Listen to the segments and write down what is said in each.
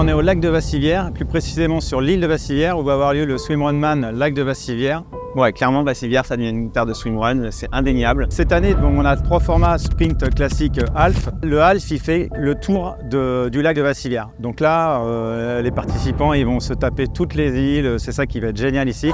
on est au lac de Vassivière, plus précisément sur l'île de Vassivière, où va avoir lieu le Swimrunman lac de Vassivière. Ouais, clairement, Vassivière, ça devient une terre de swimrun, c'est indéniable. Cette année, on a 3 formats sprint classique half. Le half, il fait le tour du lac de Vassivière. Donc là, les participants, ils vont se taper toutes les îles. C'est ça qui va être génial ici.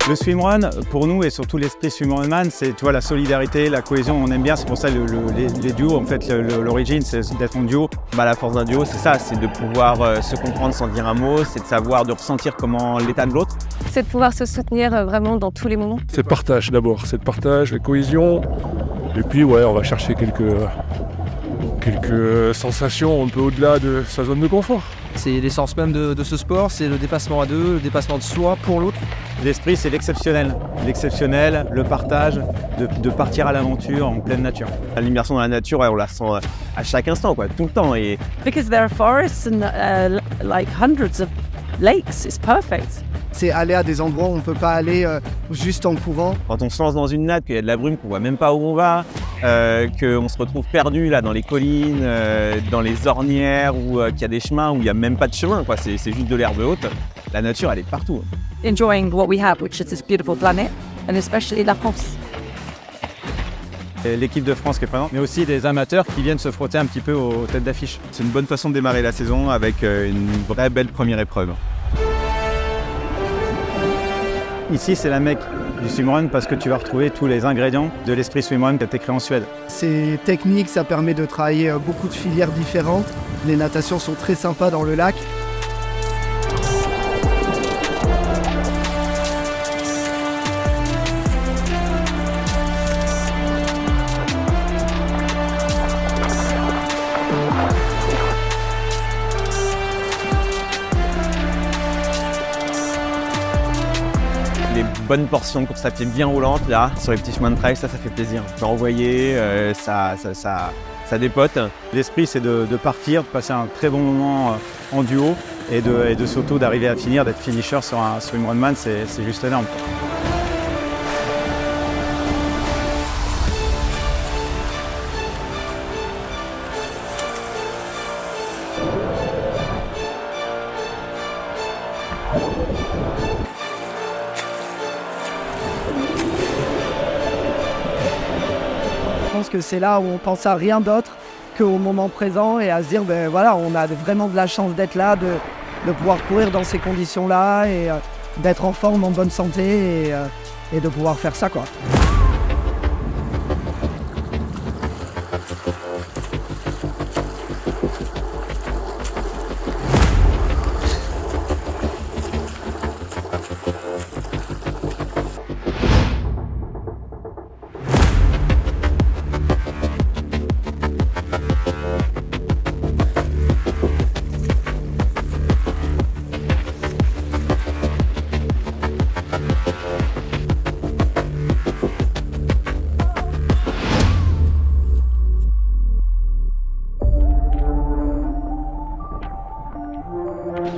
Le swimrun, pour nous et surtout l'esprit swimrunman, c'est la solidarité, la cohésion, on aime bien, c'est pour ça les duos, en fait l'origine c'est d'être en duo. La force d'un duo c'est ça, c'est de pouvoir se comprendre sans dire un mot, c'est de savoir, de ressentir comment l'état de l'autre. C'est de pouvoir se soutenir vraiment dans tous les moments. C'est le partage d'abord, c'est le partage, la cohésion, et puis ouais, on va chercher quelques sensations un peu au-delà de sa zone de confort. C'est l'essence même de ce sport, c'est le dépassement à deux, le dépassement de soi pour l'autre. L'esprit, c'est l'exceptionnel. L'exceptionnel, le partage, de partir à l'aventure en pleine nature. L'immersion dans la nature, on la sent à chaque instant, tout le temps. Et... Because there are forests and like hundreds of lakes, it's perfect. C'est aller à des endroits où on ne peut pas aller juste en courant. Quand on se lance dans une natte, qu'il y a de la brume, qu'on ne voit même pas où on va, qu'on se retrouve perdu là, dans les collines, dans les ornières, ou qu'il y a des chemins où il n'y a même pas de chemin, c'est juste de l'herbe haute. La nature, elle est partout. Enjoying what we have, which is this beautiful planet, and especially la France. L'équipe de France qui est présente, mais aussi des amateurs qui viennent se frotter un petit peu aux têtes d'affiche. C'est une bonne façon de démarrer la saison avec une vraie belle première épreuve. Ici, c'est la mecque du swimrun parce que tu vas retrouver tous les ingrédients de l'esprit swimrun qui a été créé en Suède. C'est technique, ça permet de travailler beaucoup de filières différentes. Les natations sont très sympas dans le lac. Les bonnes portions de course à pied bien roulantes là, sur les petits chemins de trail, ça fait plaisir. On peut envoyer, ça dépote. L'esprit, c'est de partir, de passer un très bon moment en duo et de surtout d'arriver à finir, d'être finisher sur un swimrunman, c'est juste énorme. Je pense que c'est là où on pense à rien d'autre qu'au moment présent et à se dire on a vraiment de la chance d'être là, de pouvoir courir dans ces conditions-là et d'être en forme, en bonne santé et de pouvoir faire ça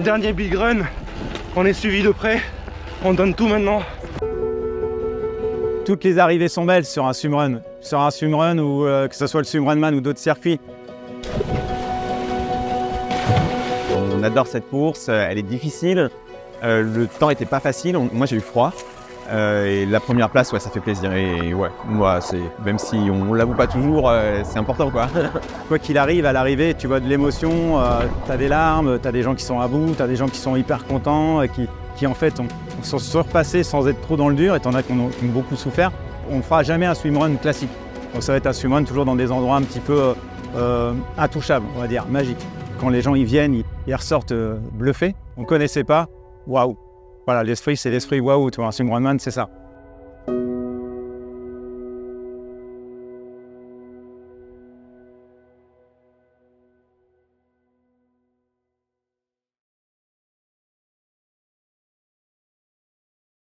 Dernier big run, on est suivi de près, on donne tout maintenant. Toutes les arrivées sont belles sur un swimrun ou que ce soit le swimrunman ou d'autres circuits. On adore cette course, elle est difficile, le temps n'était pas facile, moi j'ai eu froid. Et la première place, ça fait plaisir. Et ouais, moi, même si on l'avoue pas toujours, c'est important Quoi qu'il arrive, à l'arrivée, tu vois de l'émotion, t'as des larmes, t'as des gens qui sont à bout, t'as des gens qui sont hyper contents, qui en fait sont surpassés sans être trop dans le dur, et t'en as qui ont beaucoup souffert. On ne fera jamais un swimrun classique. Donc ça va être un swimrun toujours dans des endroits un petit peu intouchables, on va dire, magiques. Quand les gens y viennent, ils ressortent bluffés. On ne connaissait pas, waouh. Voilà, l'esprit, c'est l'esprit waouh, un swimrunman, c'est ça.